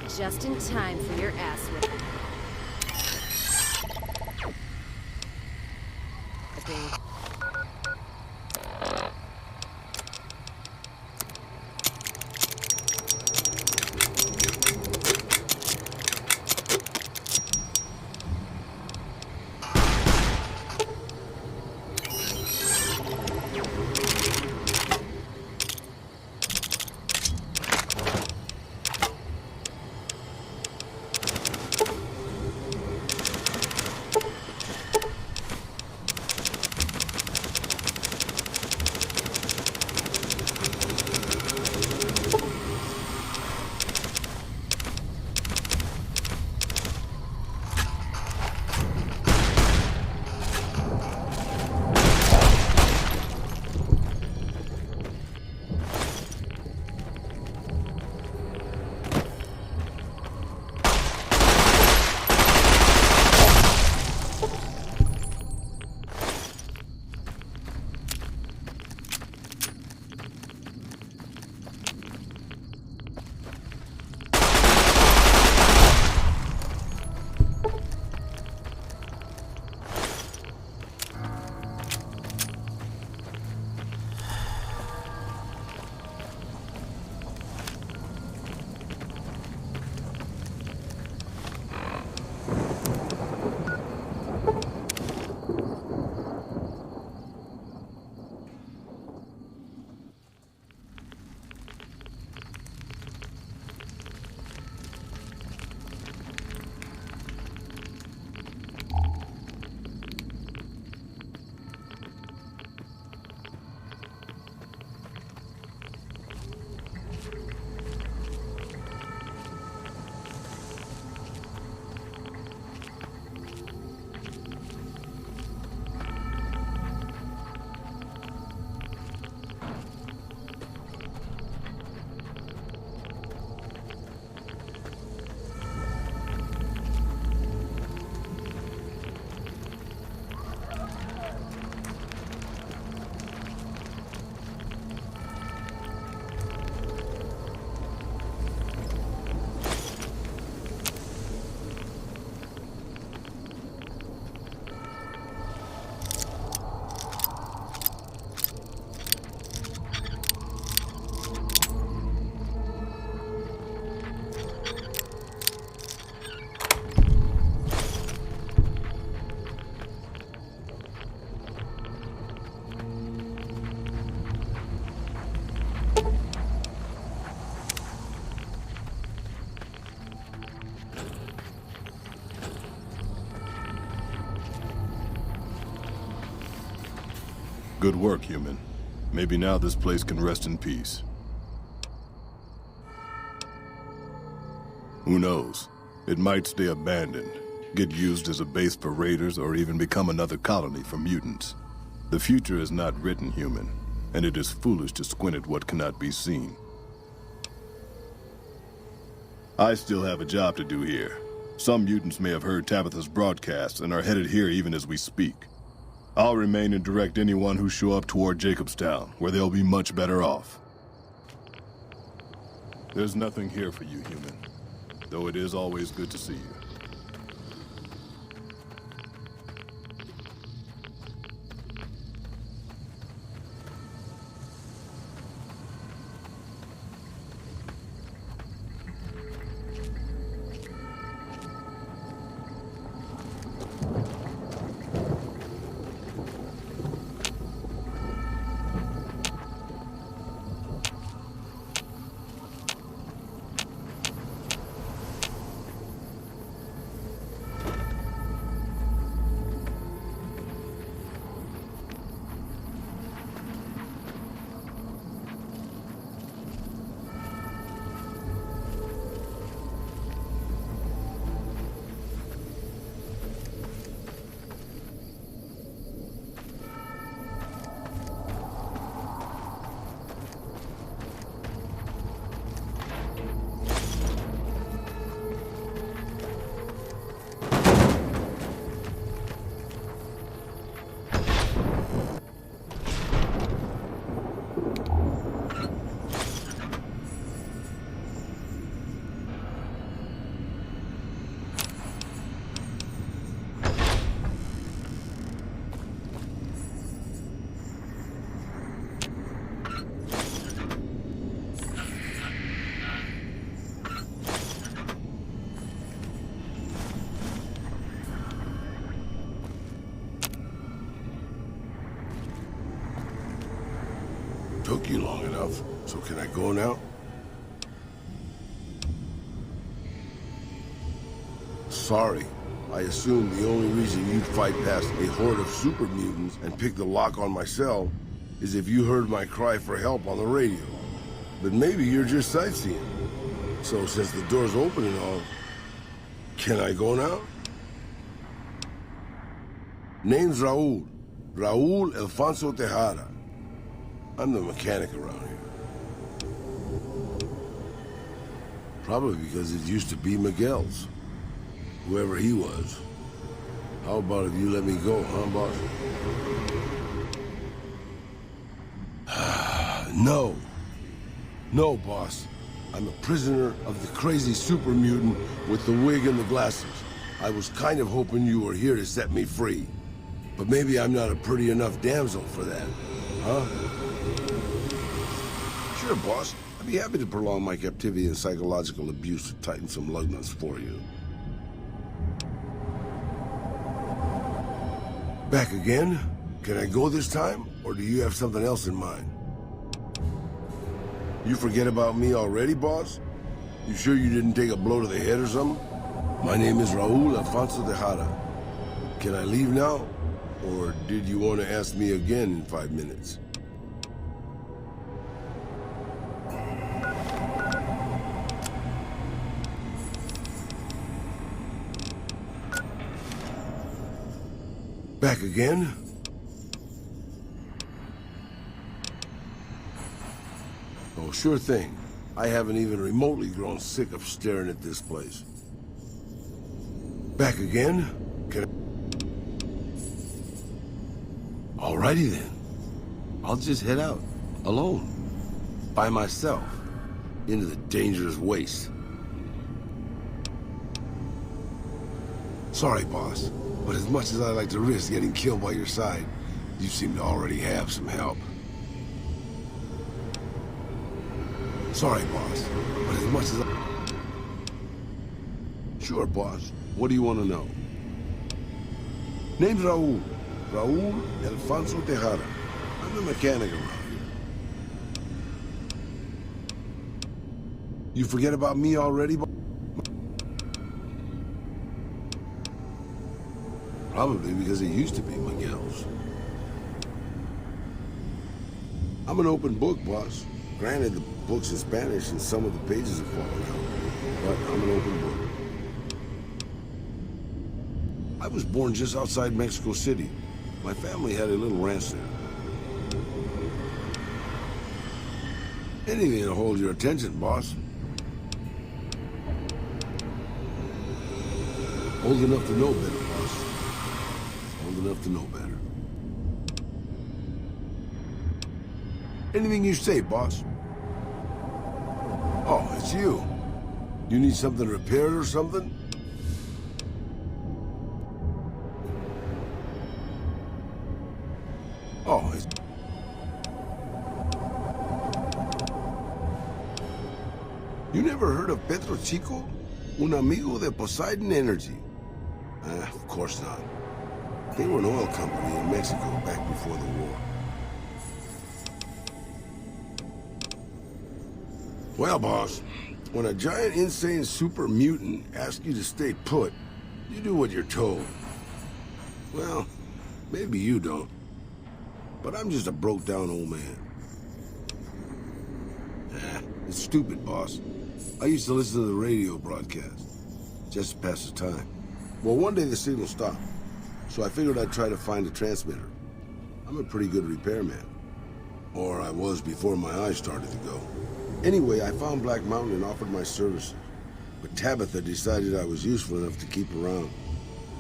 Just in time for your ass whipping. Good work, human. Maybe now this place can rest in peace. Who knows? It might stay abandoned, get used as a base for raiders, or even become another colony for mutants. The future is not written, human, and it is foolish to squint at what cannot be seen. I still have a job to do here. Some mutants may have heard Tabitha's broadcast and are headed here even as we speak. I'll remain and direct anyone who show up toward Jacobstown, where they'll be much better off. There's nothing here for you, human, though it is always good to see you. took you long enough. So can I go now? Sorry. I assumed the only reason you'd fight past a horde of super mutants and pick the lock on my cell is if you heard my cry for help on the radio. But maybe you're just sightseeing. So since the door's open and all, can I go now? Name's Raul. Raul Alfonso Tejada. I'm the mechanic around here. Probably because it used to be Miguel's. Whoever he was. How about if you let me go, huh, boss? No. No, boss. I'm a prisoner of the crazy super mutant with the wig and the glasses. I was kind of hoping you were here to set me free. But maybe I'm not a pretty enough damsel for that, huh? Sure, boss. I'd be happy to prolong my captivity and psychological abuse to tighten some lug nuts for you. Back again? Can I go this time? Or do you have something else in mind? You forget about me already, boss? You sure you didn't take a blow to the head or something? My name is Raul Alfonso Tejada. Can I leave now? Or did you want to ask me again in 5 minutes? Back again? Oh, sure thing. I haven't even remotely grown sick of staring at this place. Back again? Can I... Alrighty then. I'll just head out. Alone. By myself. Into the dangerous waste. Sorry, boss. But as much as I like to risk getting killed by your side, you seem to already have some help. Sorry, boss. But as much as I... Sure, boss. What do you want to know? Name's Raul. Raul Alfonso Tejada. I'm the mechanic around here. You forget about me already, boss? Probably because it used to be Miguel's. I'm an open book, boss. Granted, the book's in Spanish and some of the pages have fallen out, but I'm an open book. I was born just outside Mexico City. My family had a little ranch there. Anything to hold your attention, boss. Old enough to know better, boss. Old enough to know better. Anything you say, boss. Oh, it's you. You need something repaired or something? Oh, it's... You never heard of Petro Chico? Un amigo de Poseidon Energy. Of course not. They were an oil company in Mexico back before the war. Well, boss, when a giant, insane super mutant asks you to stay put, you do what you're told. Well, maybe you don't. But I'm just a broke-down old man. It's stupid, boss. I used to listen to the radio broadcast, just to pass the time. Well, one day the signal stopped, so I figured I'd try to find a transmitter. I'm a pretty good repairman. Or I was before my eyes started to go. Anyway, I found Black Mountain and offered my services. But Tabitha decided I was useful enough to keep around.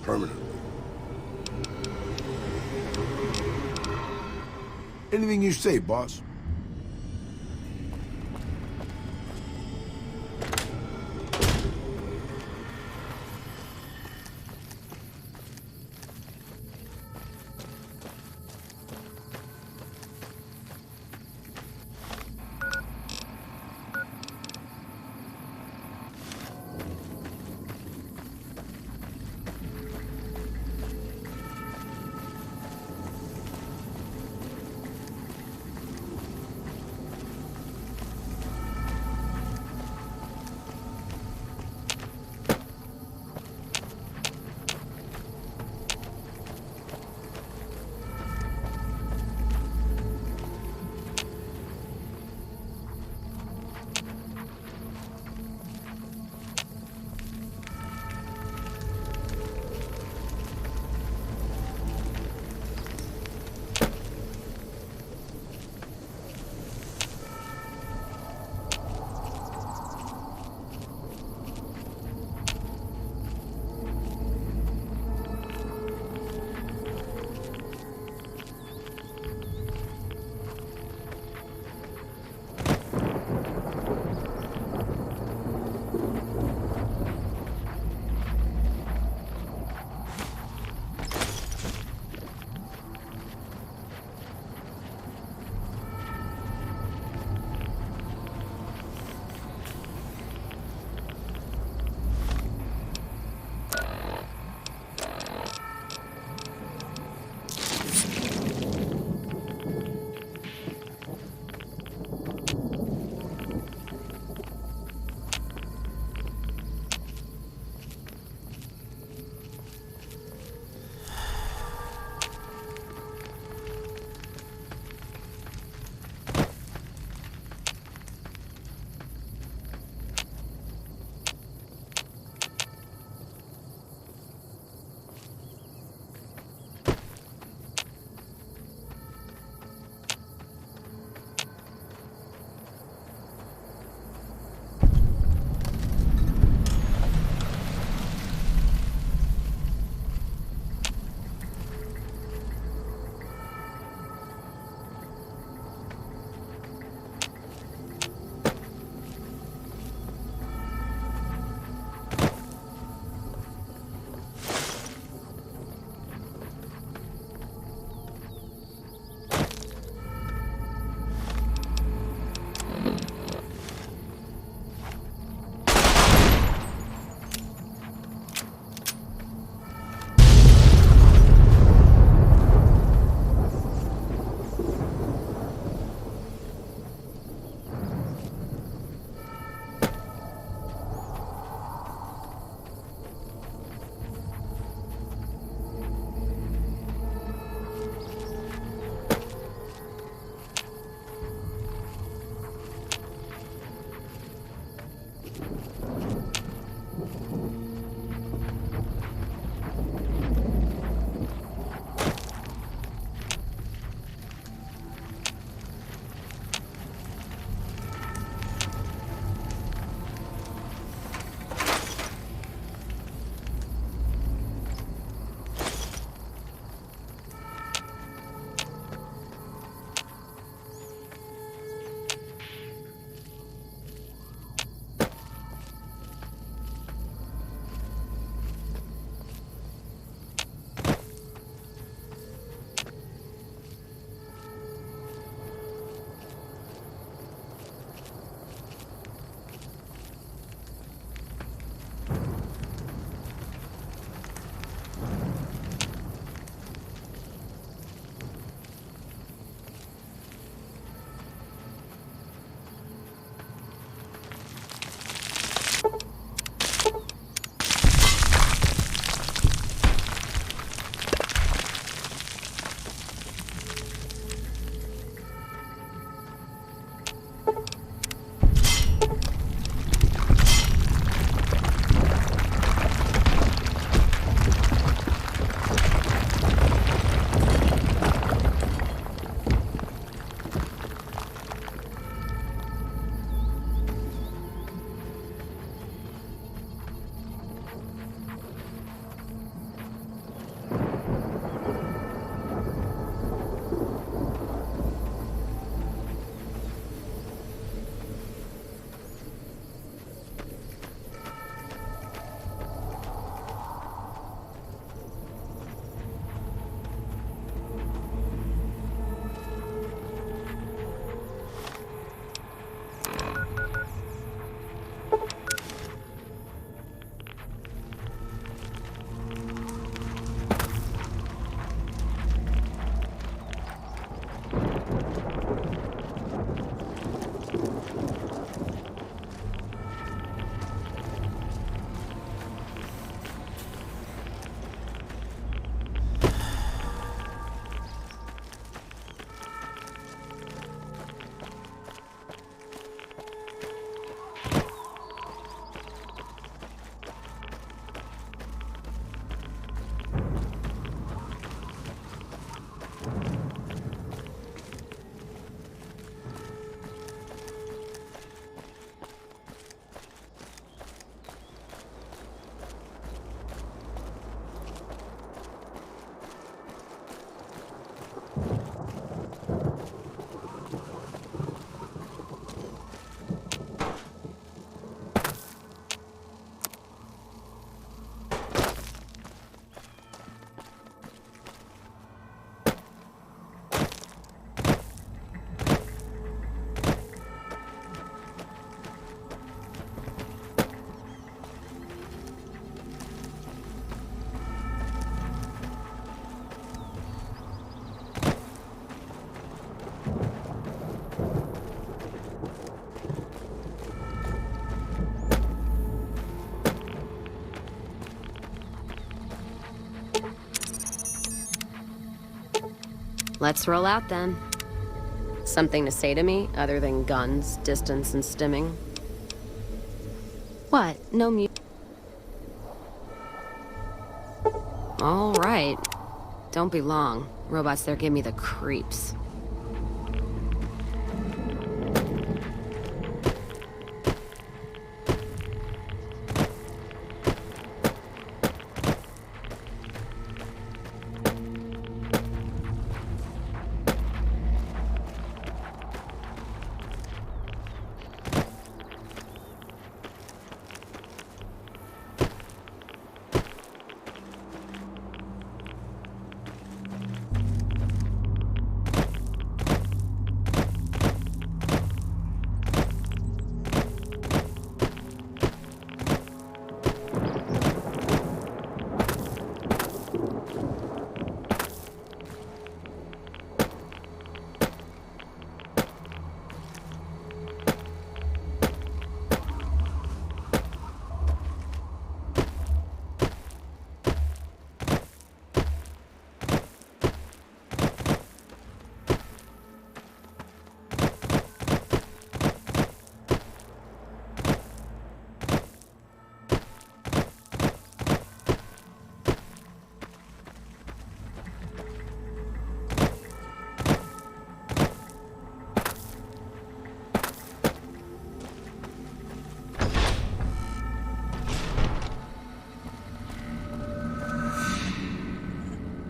Permanently. Anything you say, boss. Let's roll out then. Something to say to me other than guns, distance, and stimming? What? No mu- All right. Don't be long. Robots there give me the creeps.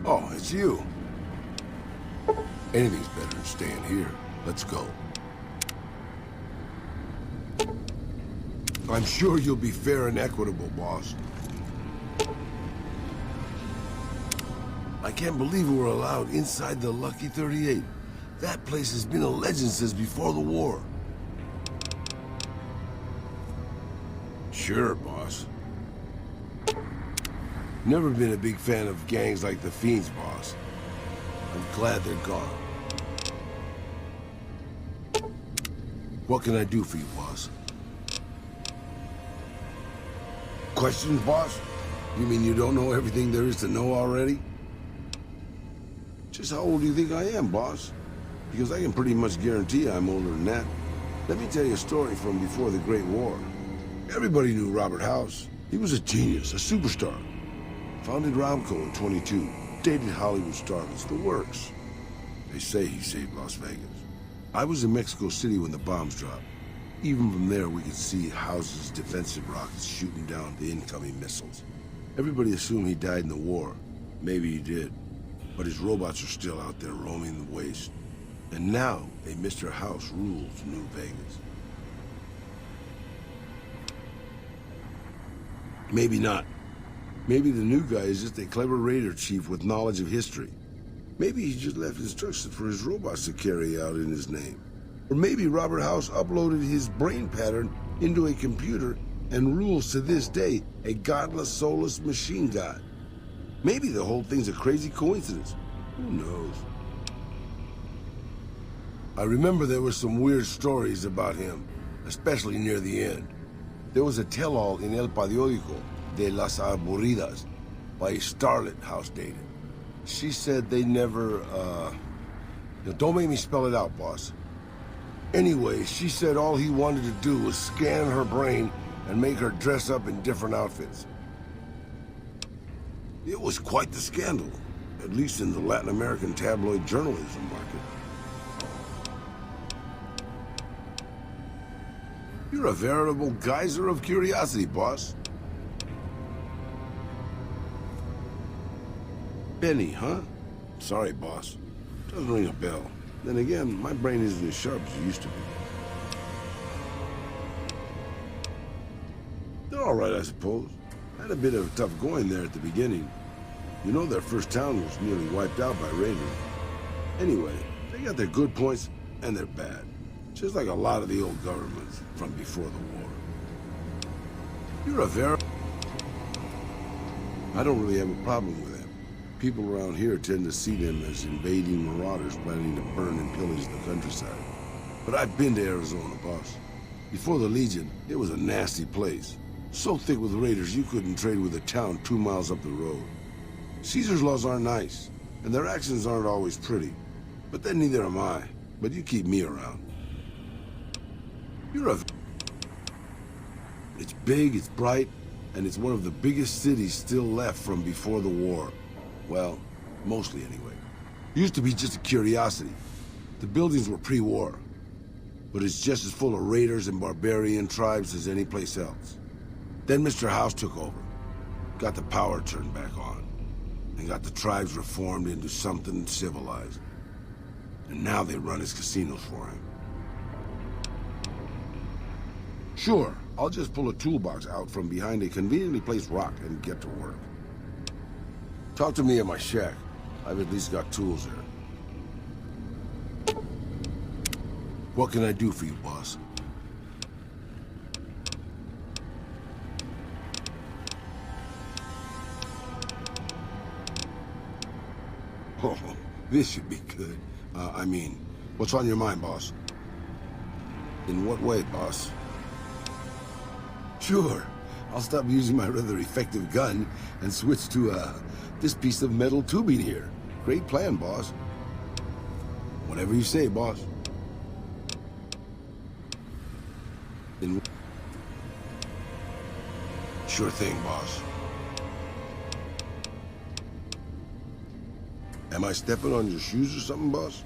Oh, it's you. Anything's better than staying here. Let's go. I'm sure you'll be fair and equitable, boss. I can't believe we were allowed inside the Lucky 38. That place has been a legend since before the war. Sure, boss. Never been a big fan of gangs like the Fiends, boss. I'm glad they're gone. What can I do for you, boss? Questions, boss? You mean you don't know everything there is to know already? Just how old do you think I am, boss? Because I can pretty much guarantee I'm older than that. Let me tell you a story from before the Great War. Everybody knew Robert House. He was a genius, a superstar. Founded Ramco in 22. Dated Hollywood starlets, the works. They say he saved Las Vegas. I was in Mexico City when the bombs dropped. Even from there, we could see House's defensive rockets shooting down the incoming missiles. Everybody assumed he died in the war. Maybe he did. But his robots are still out there roaming the waste. And now, a Mr. House rules New Vegas. Maybe not. Maybe the new guy is just a clever raider chief with knowledge of history. Maybe he just left instructions for his robots to carry out in his name. Or maybe Robert House uploaded his brain pattern into a computer and rules to this day a godless, soulless machine god. Maybe the whole thing's a crazy coincidence. Who knows? I remember there were some weird stories about him, especially near the end. There was a tell-all in El Periódico de las Aburridas by a starlet House dated. She said they never, don't make me spell it out, boss. Anyway, she said all he wanted to do was scan her brain and make her dress up in different outfits. It was quite the scandal, at least in the Latin American tabloid journalism market. You're a veritable geyser of curiosity, boss. Benny, huh? Sorry, boss. Doesn't ring a bell. Then again, my brain isn't as sharp as it used to be. They're all right, I suppose. Had a bit of tough going there at the beginning. You know their first town was nearly wiped out by raiders. Anyway, they got their good points and their bad. Just like a lot of the old governments from before the war. You're a very... I don't really have a problem with them. People around here tend to see them as invading marauders planning to burn and pillage the countryside. But I've been to Arizona, boss. Before the Legion, it was a nasty place. So thick with raiders you couldn't trade with a town 2 miles up the road. Caesar's laws aren't nice, and their actions aren't always pretty. But then neither am I. But you keep me around. You're a... It's big, it's bright, and it's one of the biggest cities still left from before the war. Well, mostly anyway. Used to be just a curiosity. The buildings were pre-war. But it's just as full of raiders and barbarian tribes as any place else. Then Mr. House took over. Got the power turned back on. And got the tribes reformed into something civilized. And now they run his casinos for him. Sure, I'll just pull a toolbox out from behind a conveniently placed rock and get to work. Talk to me at my shack. I've at least got tools there. What can I do for you, boss? Oh, this should be good. I mean, what's on your mind, boss? In what way, boss? Sure. I'll stop using my rather effective gun and switch to, this piece of metal tubing here. Great plan, boss. Whatever you say, boss. Sure thing, boss. Am I stepping on your shoes or something, boss?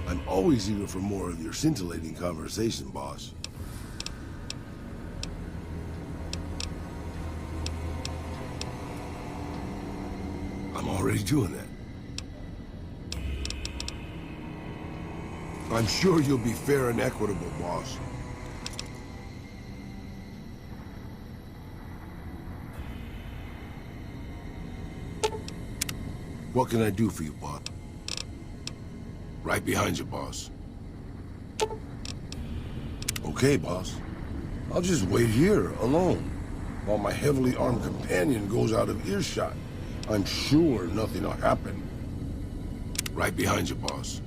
I'm always eager for more of your scintillating conversation, boss. I'm already doing that. I'm sure you'll be fair and equitable, boss. What can I do for you, boss? Right behind you, boss. Okay, boss. I'll just wait here, alone, while my heavily armed companion goes out of earshot. I'm sure nothing will happen. Right behind you, boss.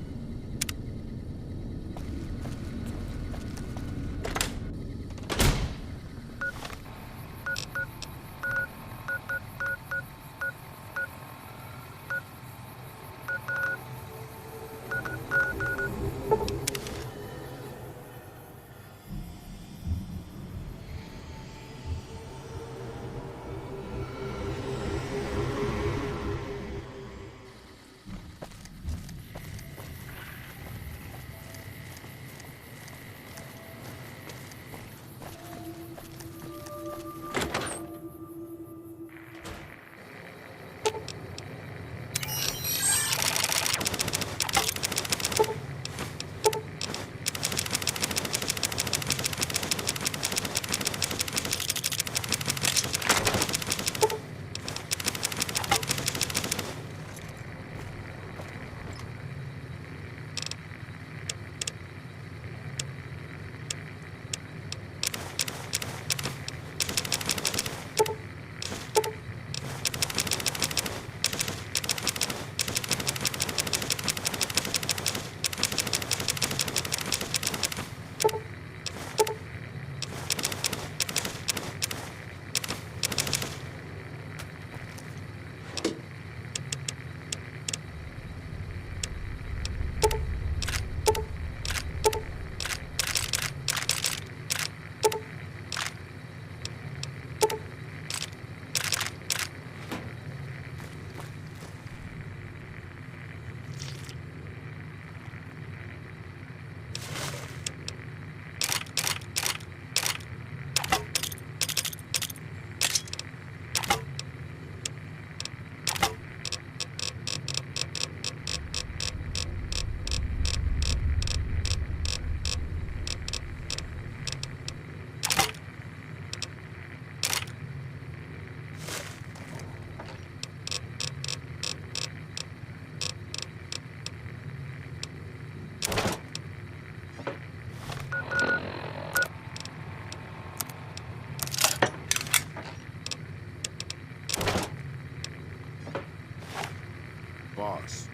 Boss,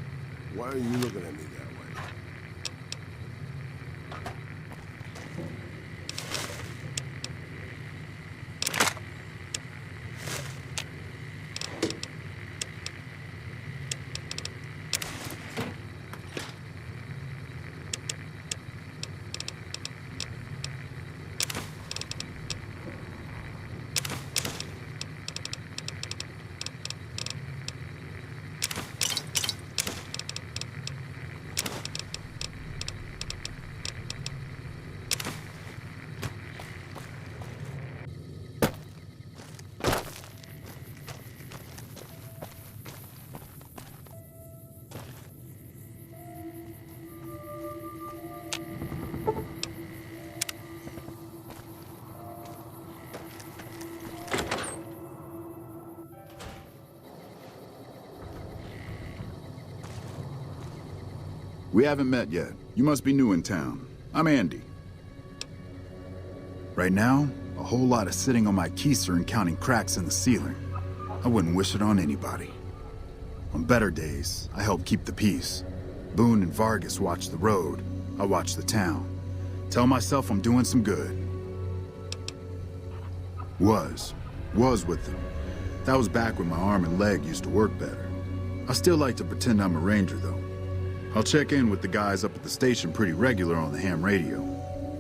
why are you looking at me that way? We haven't met yet. You must be new in town. I'm Andy. Right now, a whole lot of sitting on my keister and counting cracks in the ceiling. I wouldn't wish it on anybody. On better days, I help keep the peace. Boone and Vargas watch the road. I watch the town. Tell myself I'm doing some good. Was with them. That was back when my arm and leg used to work better. I still like to pretend I'm a ranger, though. I'll check in with the guys up at the station pretty regular on the ham radio.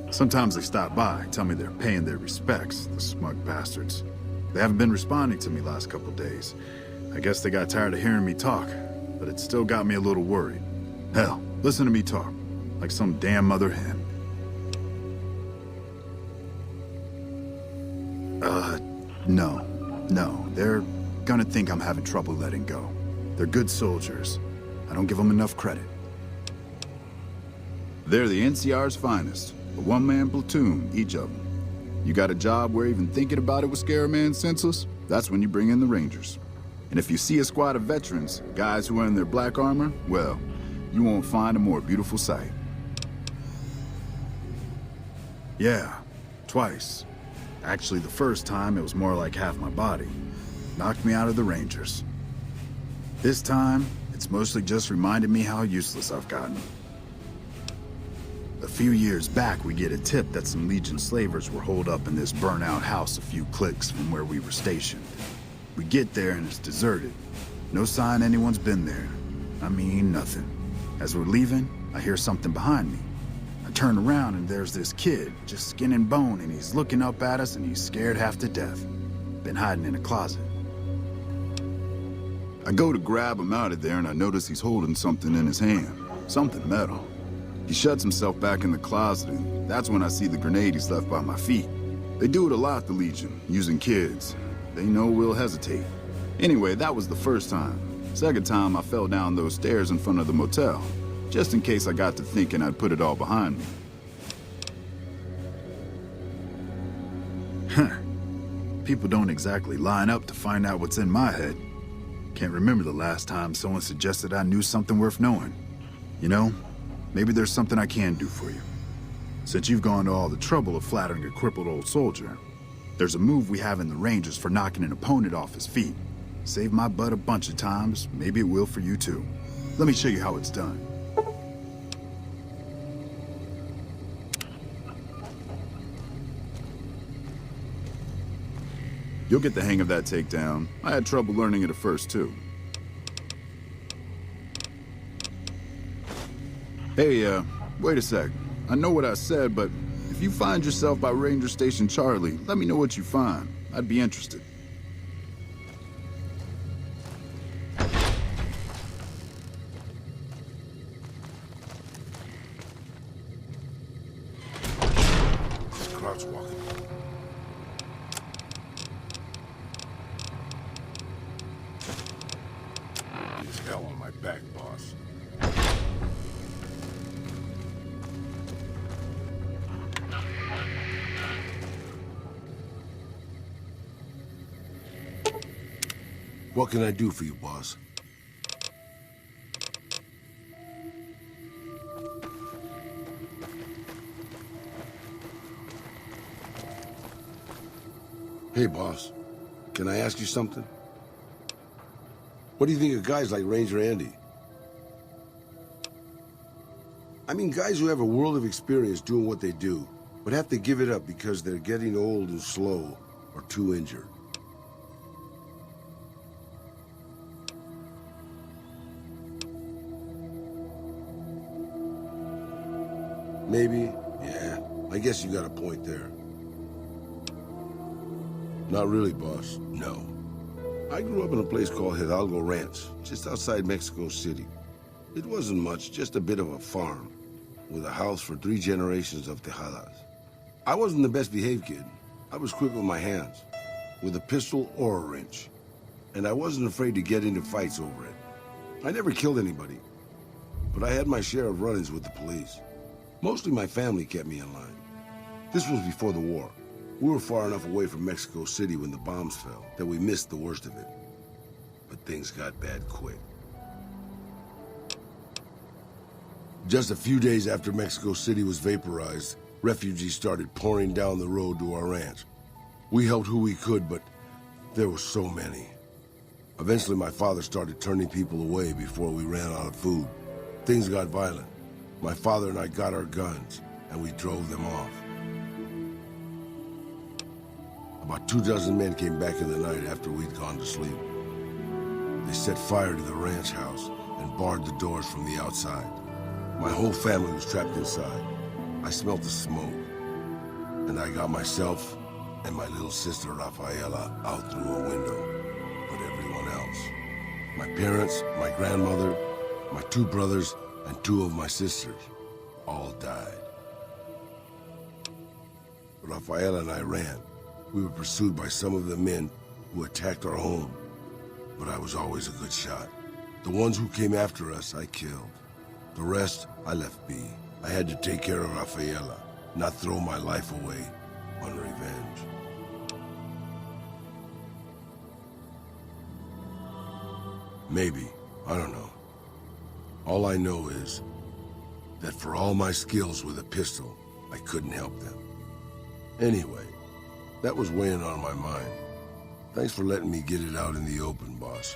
Sometimes they stop by, tell me they're paying their respects, the smug bastards. They haven't been responding to me last couple days. I guess they got tired of hearing me talk, but it still got me a little worried. Hell, listen to me talk, like some damn mother hen. No, they're gonna think I'm having trouble letting go. They're good soldiers. I don't give them enough credit. They're the NCR's finest, a one-man platoon, each of them. You got a job where even thinking about it would scare a man senseless? That's when you bring in the Rangers. And if you see a squad of veterans, guys who are in their black armor, well, you won't find a more beautiful sight. Yeah, twice. Actually, the first time, it was more like half my body. Knocked me out of the Rangers. This time, it's mostly just reminded me how useless I've gotten. A few years back, we get a tip that some Legion slavers were holed up in this burnt-out house a few clicks from where we were stationed. We get there and it's deserted. No sign anyone's been there. I mean, nothing. As we're leaving, I hear something behind me. I turn around and there's this kid, just skin and bone, and he's looking up at us and he's scared half to death. Been hiding in a closet. I go to grab him out of there and I notice he's holding something in his hand. Something metal. He shuts himself back in the closet and that's when I see the grenade he's left by my feet. They do it a lot, the Legion, using kids. They know we'll hesitate. Anyway, that was the first time. Second time, I fell down those stairs in front of the motel. Just in case I got to thinking I'd put it all behind me. People don't exactly line up to find out what's in my head. Can't remember the last time someone suggested I knew something worth knowing. You know, maybe there's something I can do for you. Since you've gone to all the trouble of flattering a crippled old soldier, there's a move we have in the Rangers for knocking an opponent off his feet. Saved my butt a bunch of times, maybe it will for you too. Let me show you how it's done. You'll get the hang of that takedown. I had trouble learning it at first, too. Hey, wait a sec. I know what I said, but if you find yourself by Ranger Station Charlie, let me know what you find. I'd be interested. Crouch walking. There's hell on my back, boss. What can I do for you, boss? Hey, boss. Can I ask you something? What do you think of guys like Ranger Andy? I mean, guys who have a world of experience doing what they do, but have to give it up because they're getting old and slow or too injured. Maybe, yeah. I guess you got a point there. Not really, boss. No. I grew up in a place called Hidalgo Ranch, just outside Mexico City. It wasn't much, just a bit of a farm, with a house for 3 generations of Tejadas. I wasn't the best behaved kid. I was quick with my hands, with a pistol or a wrench. And I wasn't afraid to get into fights over it. I never killed anybody, but I had my share of run-ins with the police. Mostly my family kept me in line. This was before the war. We were far enough away from Mexico City when the bombs fell that we missed the worst of it. But things got bad quick. Just a few days after Mexico City was vaporized, refugees started pouring down the road to our ranch. We helped who we could, but there were so many. Eventually, my father started turning people away before we ran out of food. Things got violent. My father and I got our guns, and we drove them off. About 24 men came back in the night after we'd gone to sleep. They set fire to the ranch house and barred the doors from the outside. My whole family was trapped inside. I smelled the smoke, and I got myself and my little sister Rafaela out through a window. But everyone else, my parents, my grandmother, my 2 brothers, and 2 of my sisters, all died. Rafaela and I ran. We were pursued by some of the men who attacked our home, but I was always a good shot. The ones who came after us, I killed. The rest, I left be. I had to take care of Rafaela, not throw my life away on revenge. Maybe. I don't know. All I know is that for all my skills with a pistol, I couldn't help them. Anyway, that was weighing on my mind. Thanks for letting me get it out in the open, boss.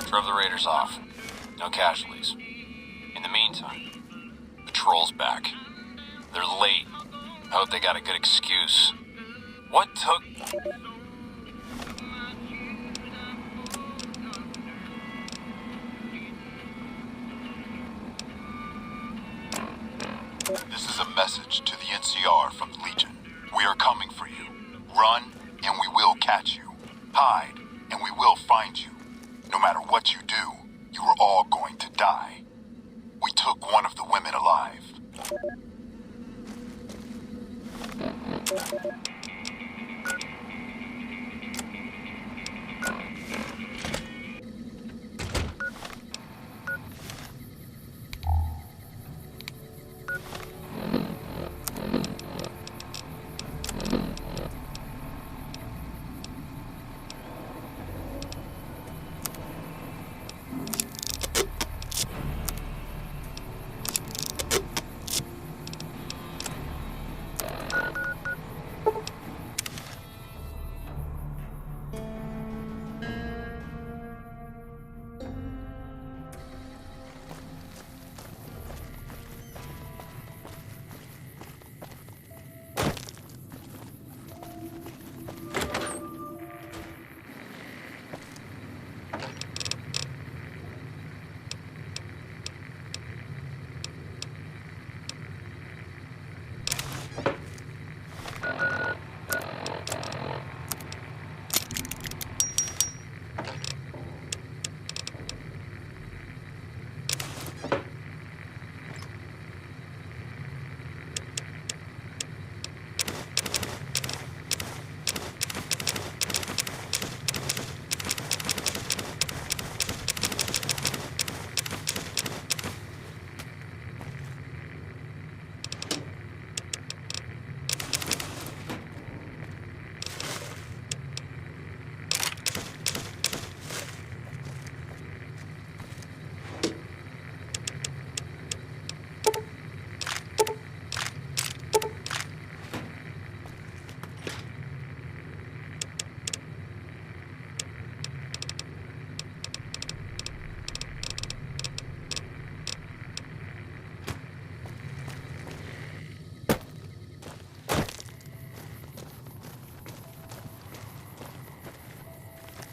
Drove the raiders off. No casualties. In the meantime, patrol's back. They're late. I hope they got a good excuse. What took... This is a message to the NCR from the Legion. We are coming for you. Run, and we will catch you. Hide, and we will find you. No matter what you do, you are all going to die. We took one of the women alive.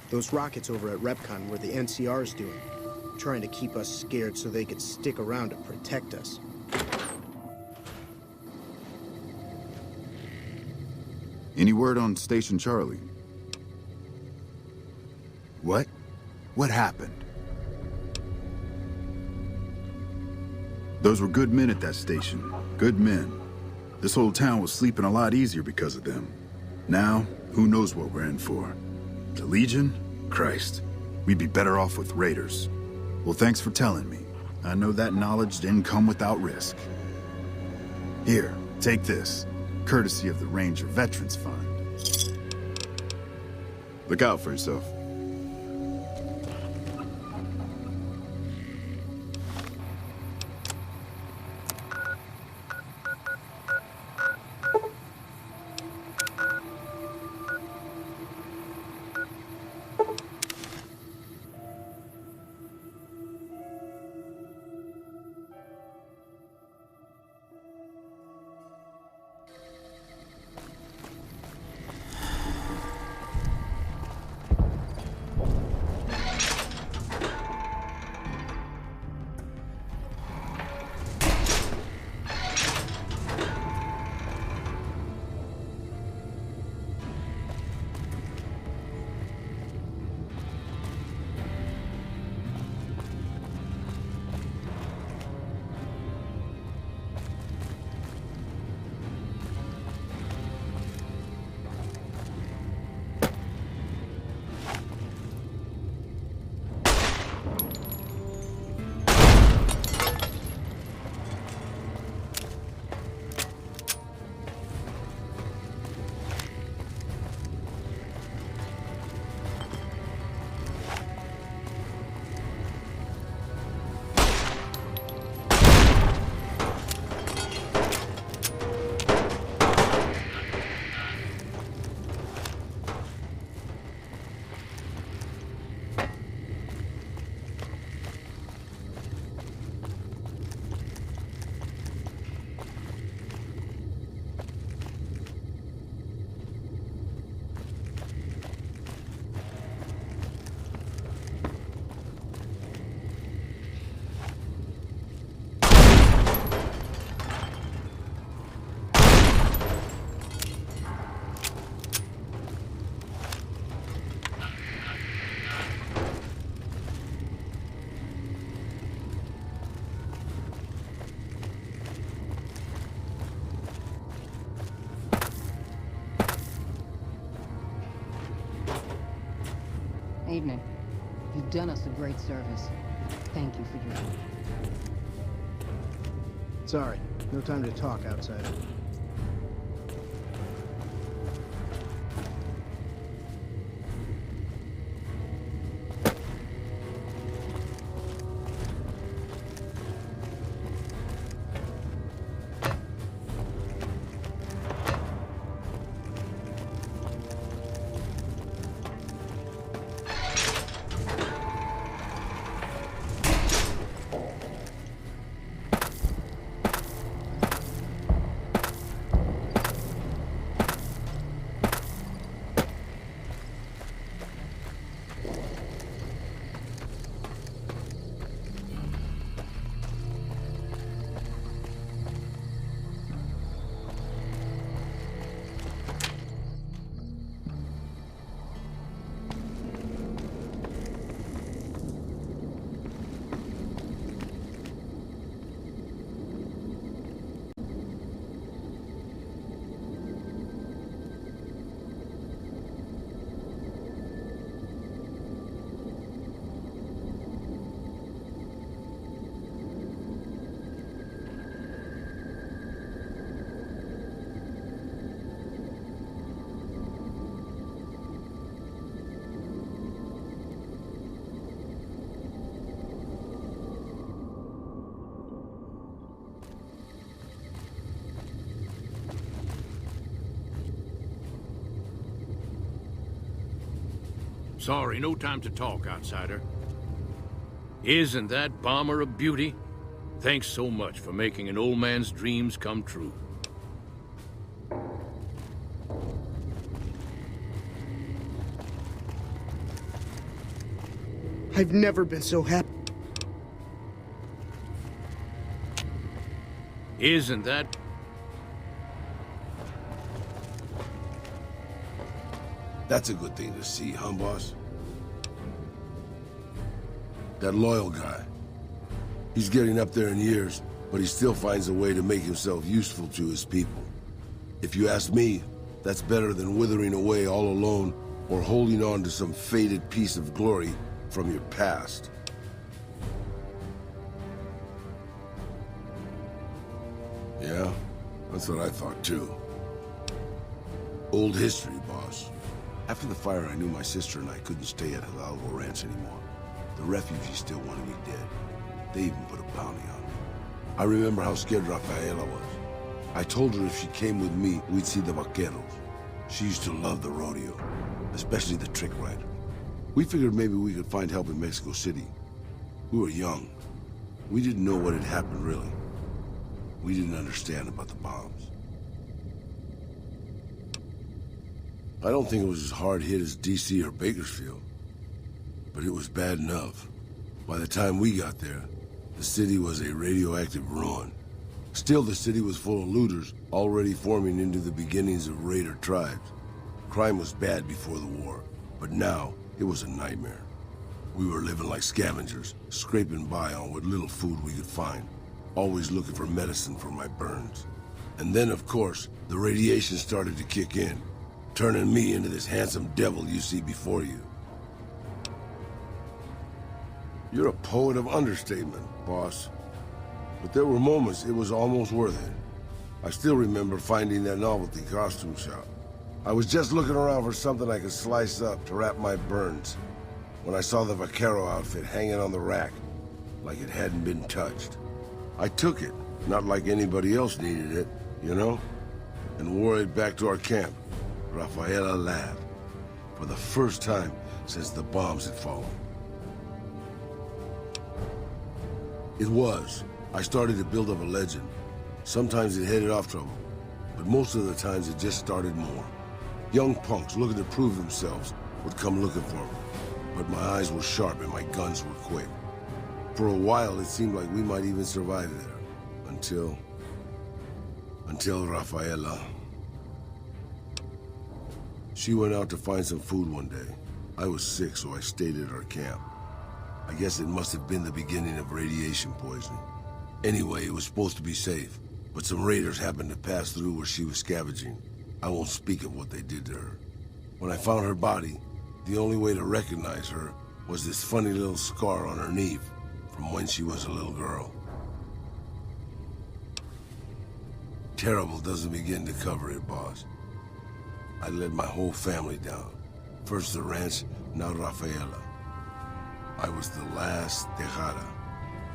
Those rockets over at RepCon were the NCR's doing. Trying to keep us scared so they could stick around to protect us. Any word on Station Charlie? What? What happened? Those were good men at that station. Good men. This whole town was sleeping a lot easier because of them. Now, who knows what we're in for? The Legion? Christ. We'd be better off with raiders. Well, thanks for telling me. I know that knowledge didn't come without risk. Here, take this. Courtesy of the Ranger Veterans Fund. Look out for yourself. Evening. You've done us a great service. Thank you for your help. Sorry, no time to talk, outsider. Sorry, no time to talk, outsider. Isn't that bomber a beauty? Thanks so much for making an old man's dreams come true. I've never been so happy. Isn't that... That's a good thing to see, huh, boss? That loyal guy. He's getting up there in years, but he still finds a way to make himself useful to his people. If you ask me, that's better than withering away all alone or holding on to some faded piece of glory from your past. Yeah, that's what I thought too. Old history, boss. After the fire, I knew my sister and I couldn't stay at Hidalgo Ranch anymore. The refugees still wanted me dead. They even put a bounty on me. I remember how scared Rafaela was. I told her if she came with me, we'd see the vaqueros. She used to love the rodeo, especially the trick rider. We figured maybe we could find help in Mexico City. We were young. We didn't know what had happened, really. We didn't understand about the bombs. I don't think it was as hard hit as DC or Bakersfield, but it was bad enough. By the time we got there, the city was a radioactive ruin. Still, the city was full of looters, already forming into the beginnings of raider tribes. Crime was bad before the war, but now it was a nightmare. We were living like scavengers, scraping by on what little food we could find, always looking for medicine for my burns. And then, of course, the radiation started to kick in, turning me into this handsome devil you see before you. You're a poet of understatement, boss. But there were moments it was almost worth it. I still remember finding that novelty costume shop. I was just looking around for something I could slice up to wrap my burns when I saw the vaquero outfit hanging on the rack like it hadn't been touched. I took it, not like anybody else needed it, you know, and wore it back to our camp. Rafaela laughed, for the first time since the bombs had fallen. It was. I started to build up a legend. Sometimes it headed off trouble, but most of the times it just started more. Young punks looking to prove themselves would come looking for me, but my eyes were sharp and my guns were quick. For a while, it seemed like we might even survive there, until Rafaela. She went out to find some food one day. I was sick, so I stayed at our camp. I guess it must have been the beginning of radiation poisoning. Anyway, it was supposed to be safe, but some raiders happened to pass through where she was scavenging. I won't speak of what they did to her. When I found her body, the only way to recognize her was this funny little scar on her knee from when she was a little girl. Terrible doesn't begin to cover it, boss. I let my whole family down. First the ranch, now Rafaela. I was the last Tejada.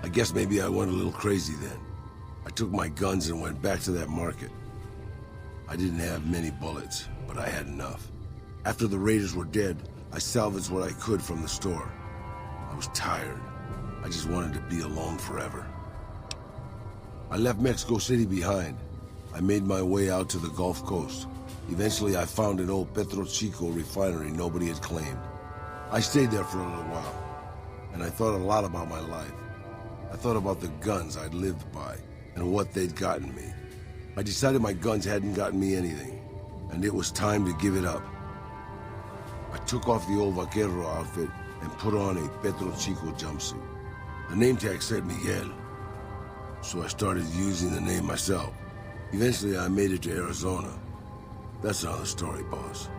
I guess maybe I went a little crazy then. I took my guns and went back to that market. I didn't have many bullets, but I had enough. After the raiders were dead, I salvaged what I could from the store. I was tired. I just wanted to be alone forever. I left Mexico City behind. I made my way out to the Gulf Coast. Eventually, I found an old Petro Chico refinery nobody had claimed. I stayed there for a little while, and I thought a lot about my life. I thought about the guns I'd lived by, and what they'd gotten me. I decided my guns hadn't gotten me anything, and it was time to give it up. I took off the old vaquero outfit and put on a Petro Chico jumpsuit. The name tag said Miguel, so I started using the name myself. Eventually, I made it to Arizona. That's another story, boss.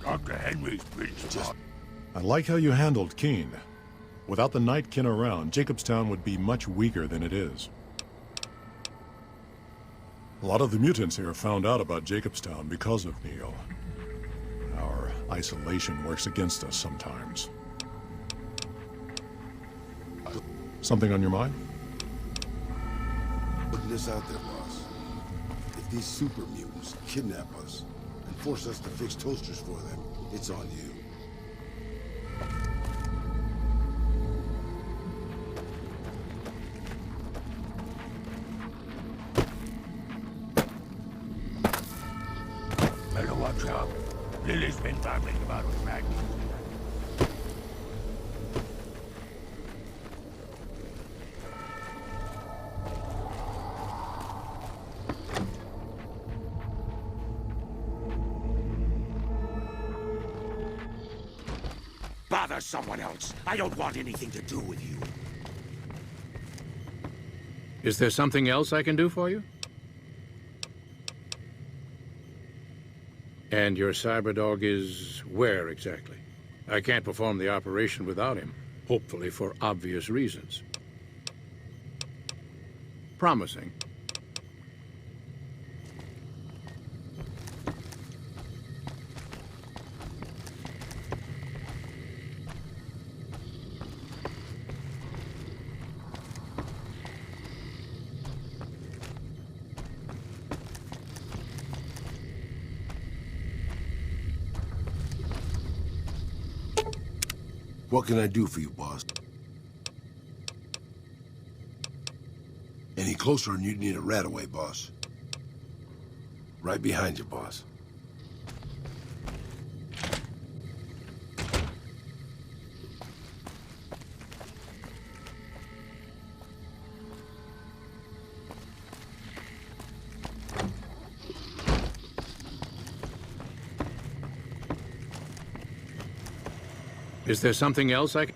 Dr. Henry's been just... I like how you handled Keene. Without the Nightkin around, Jacobstown would be much weaker than it is. A lot of the mutants here found out about Jacobstown because of Neil. Our isolation works against us sometimes. Something on your mind? Putting this out there, boss. If these super mutants kidnap us and force us to fix toasters for them, it's on you. Better watch out. Lily's been babbling about Maggie. Bother someone else. I don't want anything to do with you. Is there something else I can do for you? And your cyberdog is where exactly? I can't perform the operation without him, hopefully for obvious reasons. Promising. What can I do for you, boss? Any closer and you'd need a rat-away, boss. Right behind you, boss. Is there something else I can...